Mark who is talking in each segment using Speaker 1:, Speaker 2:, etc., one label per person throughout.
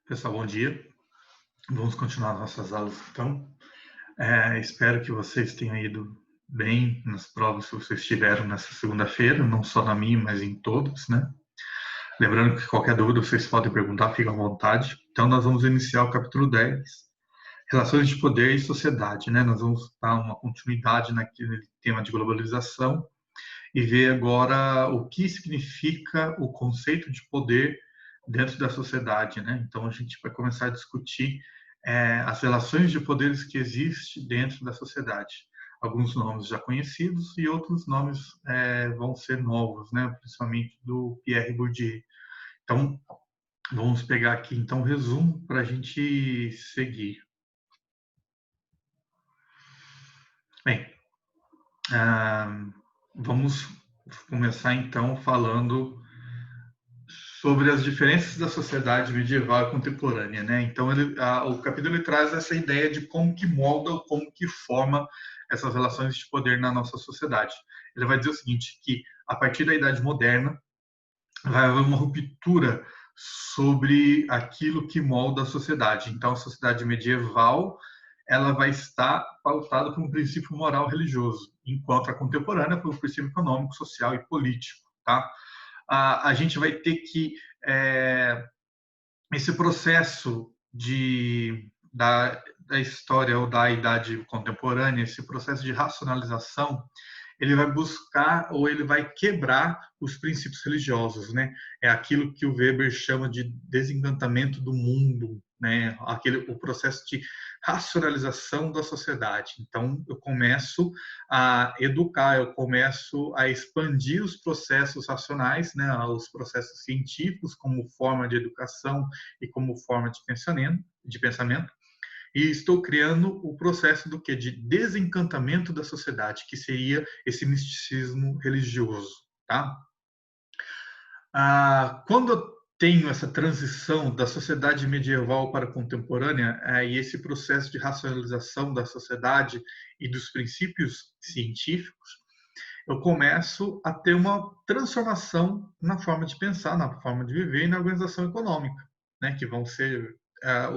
Speaker 1: Pessoal, bom dia. Vamos continuar nossas aulas, então. Espero que vocês tenham ido bem nas provas que vocês tiveram nessa segunda-feira, não só na minha, mas em todas, né? Lembrando que qualquer dúvida vocês podem perguntar, fiquem à vontade. Então, nós vamos iniciar o capítulo 10, Relações de Poder e Sociedade, né? Nós vamos dar uma continuidade naquele tema de globalização e ver agora o que significa o conceito de poder dentro da sociedade, né? Então a gente vai começar a discutir as relações de poderes que existem dentro da sociedade. Alguns nomes já conhecidos e outros nomes vão ser novos, né? Principalmente do Pierre Bourdieu. Então vamos pegar aqui então o resumo para a gente seguir. Bem, vamos começar então falando sobre as diferenças da sociedade medieval e contemporânea, né? Então, o capítulo ele traz essa ideia de como que molda, como que forma essas relações de poder na nossa sociedade. Ele vai dizer o seguinte, que a partir da Idade Moderna vai haver uma ruptura sobre aquilo que molda a sociedade. Então, a sociedade medieval ela vai estar pautada por um princípio moral religioso, enquanto a contemporânea por um princípio econômico, social e político, tá? A gente vai ter que é, esse processo da história ou da idade contemporânea, esse processo de racionalização, ele vai buscar ou ele vai quebrar os princípios religiosos, né? É aquilo que o Weber chama de desencantamento do mundo, né? O processo de racionalização da sociedade. Então, eu começo a educar, eu começo a expandir os processos racionais, né? Os processos científicos como forma de educação e como forma de pensamento, e estou criando o processo do que de desencantamento da sociedade, que seria esse misticismo religioso, tá? Quando eu tenho essa transição da sociedade medieval para a contemporânea e esse processo de racionalização da sociedade e dos princípios científicos, eu começo a ter uma transformação na forma de pensar, na forma de viver e na organização econômica, né, que vão ser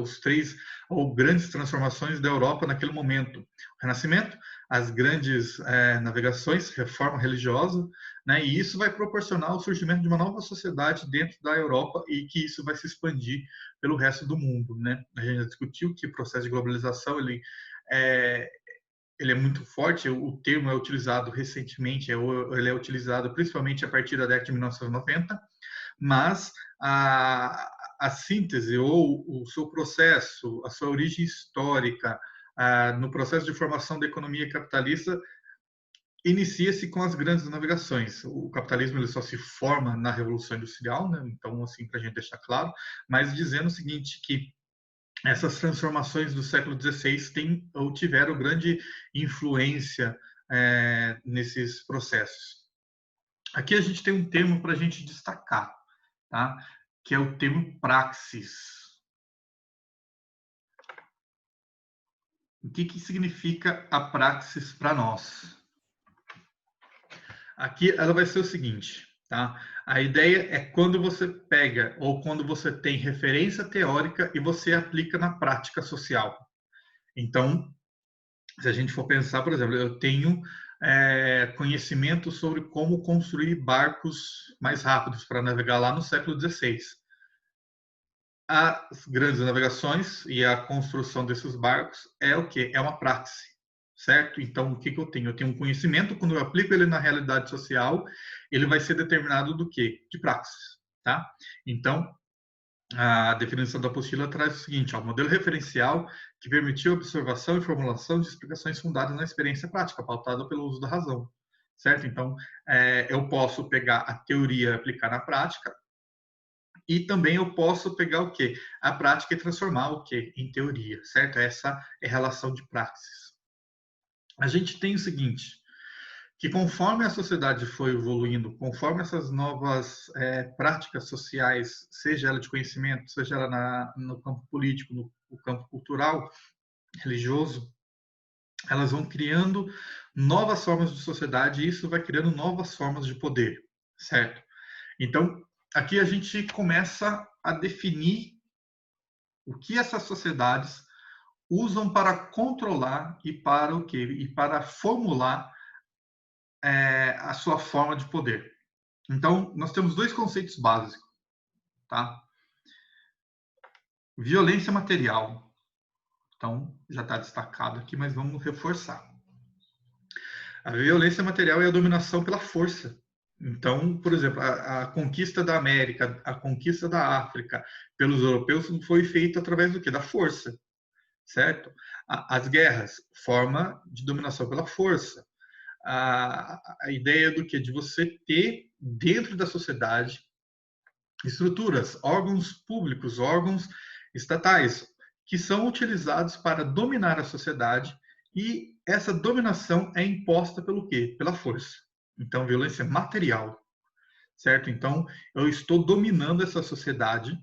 Speaker 1: os três ou grandes transformações da Europa naquele momento: o Renascimento, as grandes navegações, reforma religiosa, né, e isso vai proporcionar o surgimento de uma nova sociedade dentro da Europa e que isso vai se expandir pelo resto do mundo, né? A gente já discutiu que o processo de globalização é, ele é muito forte, o termo é utilizado recentemente, ele é utilizado principalmente a partir da década de 1990, mas a síntese ou o seu processo, a sua origem histórica, no processo de formação da economia capitalista, inicia-se com as grandes navegações. O capitalismo ele só se forma na Revolução Industrial, né? Então, assim, para a gente deixar claro, mas dizendo o seguinte, que essas transformações do século XVI têm ou tiveram grande influência nesses processos. Aqui a gente tem um termo para a gente destacar, tá? Que é o termo praxis. O que, que significa a praxis para nós? Aqui ela vai ser o seguinte, tá? A ideia é quando você pega ou quando você tem referência teórica e você aplica na prática social. Então, se a gente for pensar, por exemplo, eu tenho conhecimento sobre como construir barcos mais rápidos para navegar lá no século XVI. As grandes navegações e a construção desses barcos é o que? É uma praxe, certo? Então, o que, que eu tenho? Eu tenho um conhecimento, quando eu aplico ele na realidade social, ele vai ser determinado do quê? De praxis, tá? Então, a definição da apostila traz o seguinte: ó, modelo referencial que permitiu a observação e formulação de explicações fundadas na experiência prática, pautada pelo uso da razão, certo? Então, eu posso pegar a teoria e aplicar na prática, e também eu posso pegar o quê? A prática e transformar o quê? Em teoria, certo? Essa é a relação de praxis. A gente tem o seguinte, que conforme a sociedade foi evoluindo, conforme essas novas práticas sociais, seja ela de conhecimento, seja ela no campo político, no campo cultural, religioso, elas vão criando novas formas de sociedade e isso vai criando novas formas de poder, certo? Então, aqui a gente começa a definir O que essas sociedades usam para controlar e para o quê? E para formular a sua forma de poder. Então, nós temos dois conceitos básicos, tá? Violência material. Então, já está destacado aqui, mas vamos reforçar. A violência material é a dominação pela força. Então, por exemplo, a conquista da América, a conquista da África pelos europeus foi feita através do quê? Da força, certo? As guerras, forma de dominação pela força. A ideia do quê? De você ter dentro da sociedade estruturas, órgãos públicos, órgãos estatais, que são utilizados para dominar a sociedade, e essa dominação é imposta pelo quê? Pela força. Então, violência material, certo? Então, eu estou dominando essa sociedade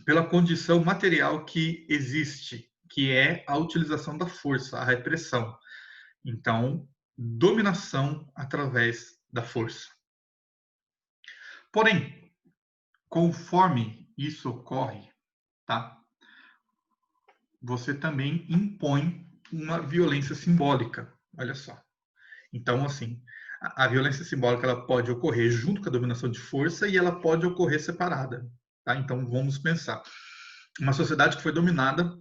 Speaker 1: pela condição material que existe, que é a utilização da força, a repressão. Então, dominação através da força. Porém, conforme isso ocorre, tá? Você também impõe uma violência simbólica. Olha só. Então, assim, a violência simbólica ela pode ocorrer junto com a dominação de força e ela pode ocorrer separada. Tá? Então, vamos pensar. Uma sociedade que foi dominada,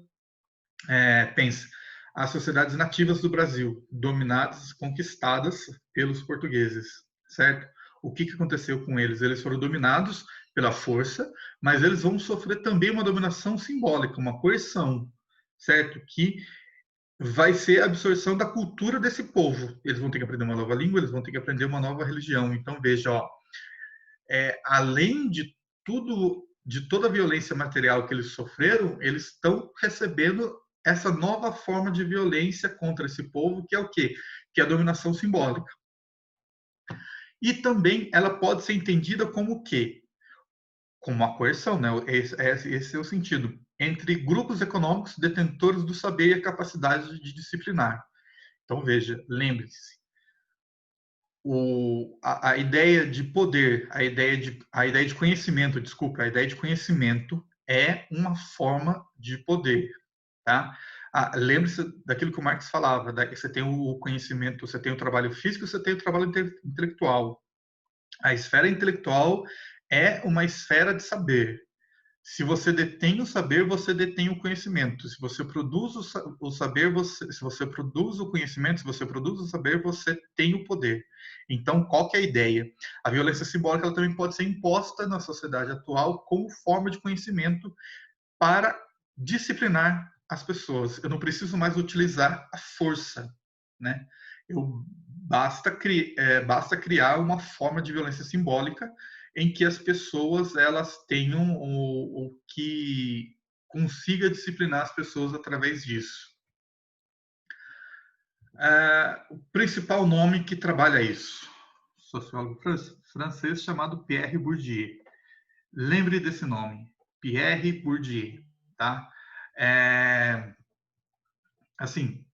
Speaker 1: pense, as sociedades nativas do Brasil, dominadas, conquistadas pelos portugueses, certo? O que aconteceu com eles? Eles foram dominados pela força, mas eles vão sofrer também uma dominação simbólica, uma coerção, certo? Que vai ser a absorção da cultura desse povo. Eles vão ter que aprender uma nova língua, eles vão ter que aprender uma nova religião. Então, veja, ó, além de tudo, de toda a violência material que eles sofreram, eles estão recebendo essa nova forma de violência contra esse povo, que é o quê? Que é a dominação simbólica. E também ela pode ser entendida como o quê? Como uma coerção, né? Esse é o sentido. Entre grupos econômicos detentores do saber e a capacidade de disciplinar. Então, veja, lembre-se, a ideia de poder, a ideia de conhecimento, desculpa, a ideia de conhecimento é uma forma de poder, tá? Lembre-se daquilo que o Marx falava, você tem o conhecimento, você tem o trabalho físico, você tem o trabalho intelectual. A esfera intelectual é uma esfera de saber. Se você detém o saber, você detém o conhecimento. Se você produz o saber, se você produz o conhecimento, se você produz o saber, você tem o poder. Então, qual que é a ideia? A violência simbólica ela também pode ser imposta na sociedade atual como forma de conhecimento para disciplinar as pessoas. Eu não preciso mais utilizar a força, né? Basta criar uma forma de violência simbólica em que as pessoas elas tenham o que consiga disciplinar as pessoas através disso. O principal nome que trabalha isso, sociólogo francês chamado Pierre Bourdieu. Lembre desse nome, Pierre Bourdieu, tá? Assim,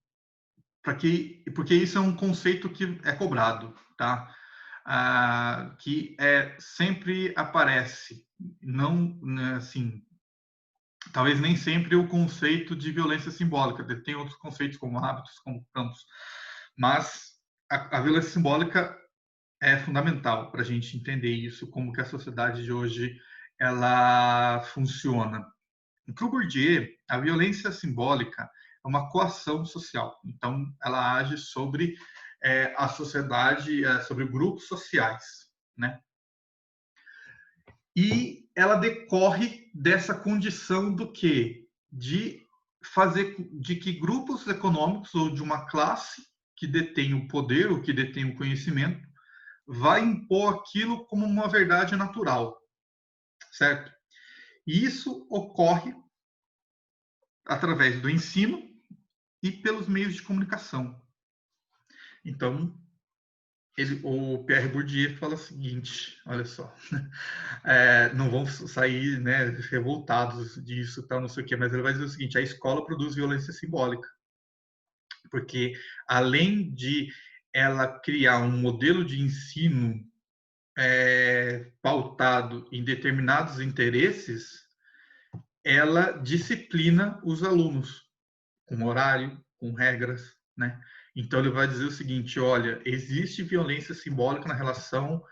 Speaker 1: porque isso é um conceito que é cobrado, tá? Que sempre aparece, não assim, talvez nem sempre o conceito de violência simbólica, tem outros conceitos como hábitos, como campos, mas a violência simbólica é fundamental para a gente entender isso, como que a sociedade de hoje ela funciona. Para o Bourdieu, a violência simbólica é uma coação social. Então, ela age sobre a sociedade, sobre grupos sociais, né? E ela decorre dessa condição do quê? De fazer de que grupos econômicos ou de uma classe que detém o poder ou que detém o conhecimento vai impor aquilo como uma verdade natural, certo? E isso ocorre através do ensino e pelos meios de comunicação. Então, o Pierre Bourdieu fala o seguinte, olha só, não vão sair, né, revoltados disso, tal, não sei o quê, mas ele vai dizer o seguinte: a escola produz violência simbólica, porque além de ela criar um modelo de ensino pautado em determinados interesses, ela disciplina os alunos com horário, com regras, né? Então ele vai dizer o seguinte: olha, existe violência simbólica na relação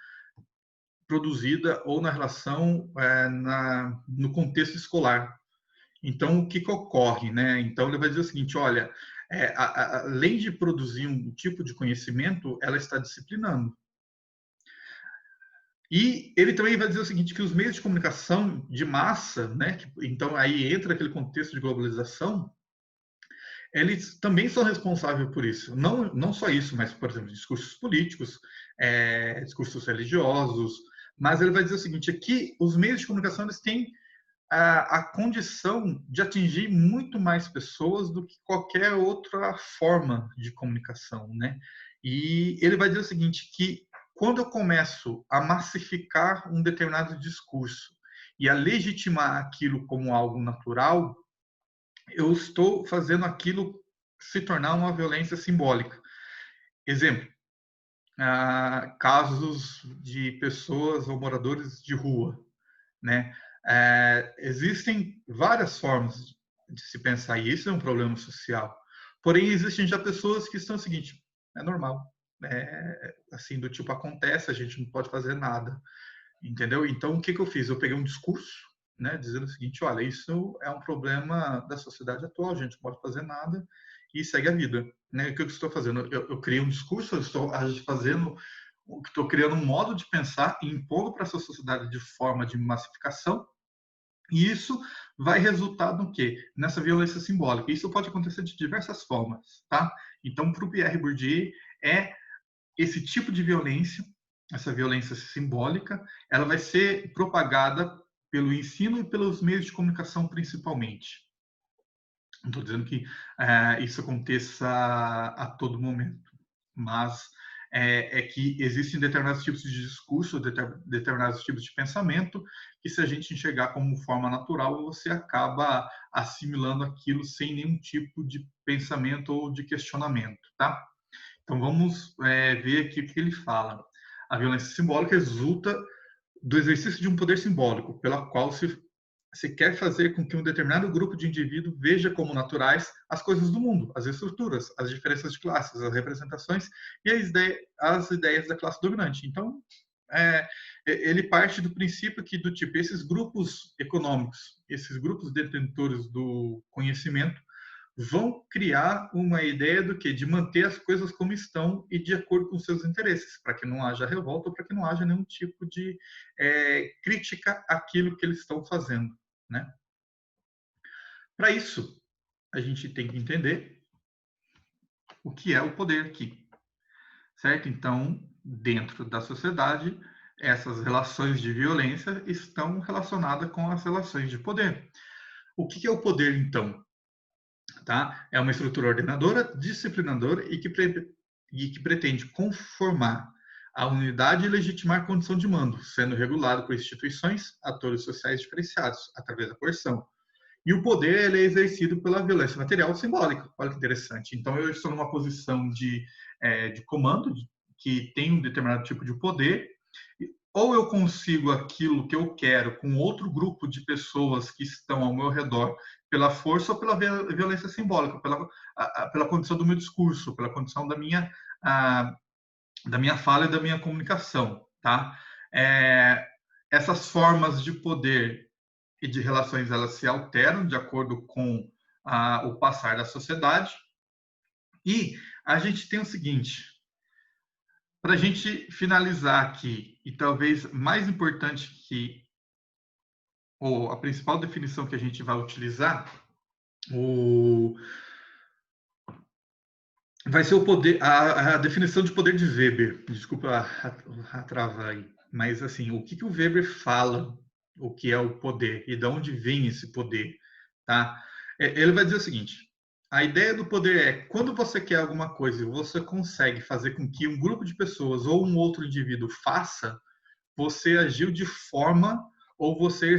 Speaker 1: produzida ou na relação no contexto escolar. Então o que, que ocorre, né? Então ele vai dizer o seguinte: olha, além de produzir um tipo de conhecimento, ela está disciplinando. E ele também vai dizer o seguinte, que os meios de comunicação de massa, né, então aí entra aquele contexto de globalização, eles também são responsáveis por isso. Não só isso, mas, por exemplo, discursos políticos, discursos religiosos. Mas ele vai dizer o seguinte, aqui os meios de comunicação eles têm a condição de atingir muito mais pessoas do que qualquer outra forma de comunicação, né? E ele vai dizer o seguinte, que quando eu começo a massificar um determinado discurso e a legitimar aquilo como algo natural, eu estou fazendo aquilo se tornar uma violência simbólica. Exemplo, casos de pessoas ou moradores de rua, né? Existem várias formas de se pensar, e isso é um problema social. Porém, existem já pessoas que estão o seguinte, é normal. Assim, do tipo, acontece, a gente não pode fazer nada. Entendeu? Então, o que, que eu fiz? Eu peguei um discurso, né, dizendo o seguinte, olha, isso é um problema da sociedade atual, a gente não pode fazer nada e segue a vida. Né? O que eu estou fazendo? Eu criei um discurso, eu estou fazendo, estou criando um modo de pensar e impondo para essa sociedade de forma de massificação, e isso vai resultar no quê? Nessa violência simbólica. Isso pode acontecer de diversas formas, tá? Então, para o Pierre Bourdieu, é esse tipo de violência, essa violência simbólica, ela vai ser propagada pelo ensino e pelos meios de comunicação principalmente. Não estou dizendo que isso aconteça a todo momento, mas que existem determinados tipos de discurso, determinados tipos de pensamento, que se a gente enxergar como forma natural, você acaba assimilando aquilo sem nenhum tipo de pensamento ou de questionamento, tá? Então vamos ver aqui o que ele fala. A violência simbólica resulta do exercício de um poder simbólico, pela qual se quer fazer com que um determinado grupo de indivíduos veja como naturais as coisas do mundo, as estruturas, as diferenças de classes, as representações e as ideias da classe dominante. Então, ele parte do princípio que, do tipo, esses grupos econômicos, esses grupos detentores do conhecimento, vão criar uma ideia do que? De manter as coisas como estão e de acordo com seus interesses, para que não haja revolta ou para que não haja nenhum tipo de crítica àquilo que eles estão fazendo, né? Para isso, a gente tem que entender o que é o poder aqui, certo? Então, dentro da sociedade, essas relações de violência estão relacionadas com as relações de poder. O que é o poder, então? Tá? É uma estrutura ordenadora, disciplinadora e que pretende conformar a unidade e legitimar a condição de mando, sendo regulado por instituições, atores sociais diferenciados, através da coerção. E o poder ele é exercido pela violência material simbólica. Olha que interessante. Então, eu estou numa posição de comando, que tem um determinado tipo de poder, ou eu consigo aquilo que eu quero com outro grupo de pessoas que estão ao meu redor pela força ou pela violência simbólica, pela condição do meu discurso, pela condição da minha fala e da minha comunicação, tá? Essas formas de poder e de relações elas se alteram de acordo com o passar da sociedade. E a gente tem o seguinte, para a gente finalizar aqui, e talvez mais importante que ou a principal definição que a gente vai utilizar, vai ser o poder, a definição de poder de Weber. Desculpa a trava aí, mas assim, o que o Weber fala, o que é o poder e de onde vem esse poder, tá? Ele vai dizer o seguinte: a ideia do poder é quando você quer alguma coisa e você consegue fazer com que um grupo de pessoas ou um outro indivíduo faça, você agiu de forma ou você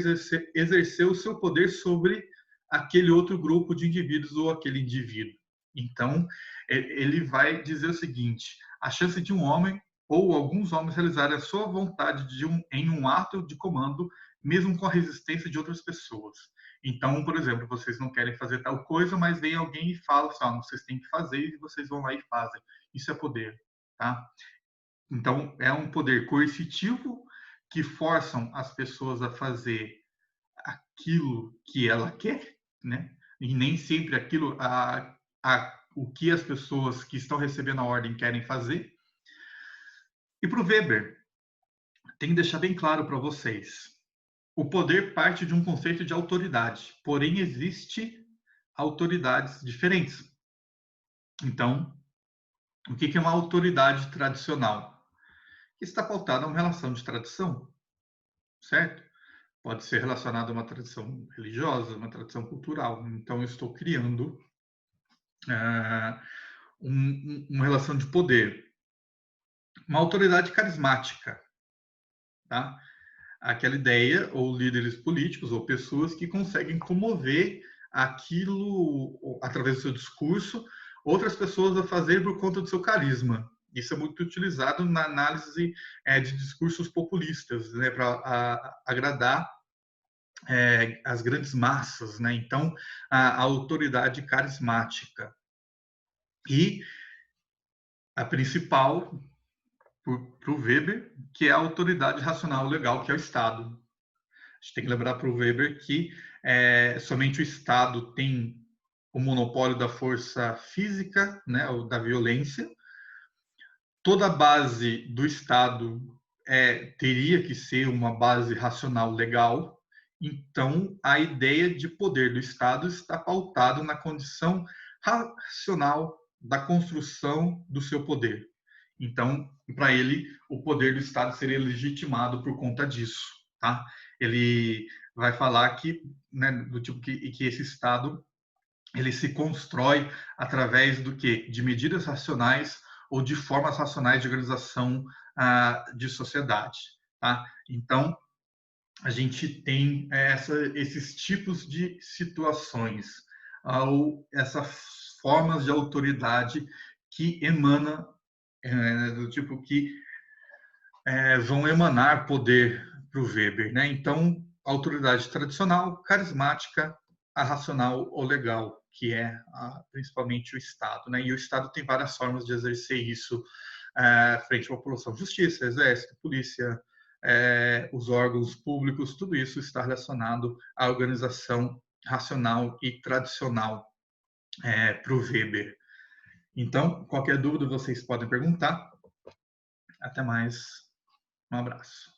Speaker 1: exerceu o seu poder sobre aquele outro grupo de indivíduos ou aquele indivíduo. Então, ele vai dizer o seguinte: a chance de um homem ou alguns homens realizarem a sua vontade em um ato de comando, mesmo com a resistência de outras pessoas. Então, por exemplo, vocês não querem fazer tal coisa, mas vem alguém e fala assim, ó, vocês têm que fazer e vocês vão lá e fazem. Isso é poder, tá? Então, é um poder coercitivo que forçam as pessoas a fazer aquilo que ela quer, né? E nem sempre aquilo o que as pessoas que estão recebendo a ordem querem fazer. E para o Weber, tem que deixar bem claro para vocês, o poder parte de um conceito de autoridade, porém existe autoridades diferentes. Então, o que é uma autoridade tradicional? Está pautada a uma relação de tradição, certo? Pode ser relacionada a uma tradição religiosa, uma tradição cultural. Então, eu estou criando uma relação de poder. Uma autoridade carismática, tá? Aquela ideia, ou líderes políticos, ou pessoas que conseguem comover aquilo, através do seu discurso, outras pessoas a fazer por conta do seu carisma. Isso é muito utilizado na análise de discursos populistas, né, para agradar as grandes massas, né? Então, a autoridade carismática. E a principal, para o Weber, que é a autoridade racional legal, que é o Estado. A gente tem que lembrar para o Weber que somente o Estado tem o monopólio da força física, né, ou da violência. Toda a base do Estado teria que ser uma base racional legal. Então, a ideia de poder do Estado está pautada na condição racional da construção do seu poder. Então, para ele, o poder do Estado seria legitimado por conta disso, tá? Ele vai falar que, né, do tipo que esse Estado ele se constrói através do quê? De medidas racionais ou de formas racionais de organização de sociedade, tá? Então, a gente tem esses tipos de situações, ou essas formas de autoridade que emana do tipo que vão emanar poder para o Weber, né? Então, autoridade tradicional, carismática, a racional ou legal, que é principalmente o Estado, né? E o Estado tem várias formas de exercer isso frente à população: justiça, exército, polícia, os órgãos públicos, tudo isso está relacionado à organização racional e tradicional para o Weber. Então, qualquer dúvida vocês podem perguntar. Até mais. Um abraço.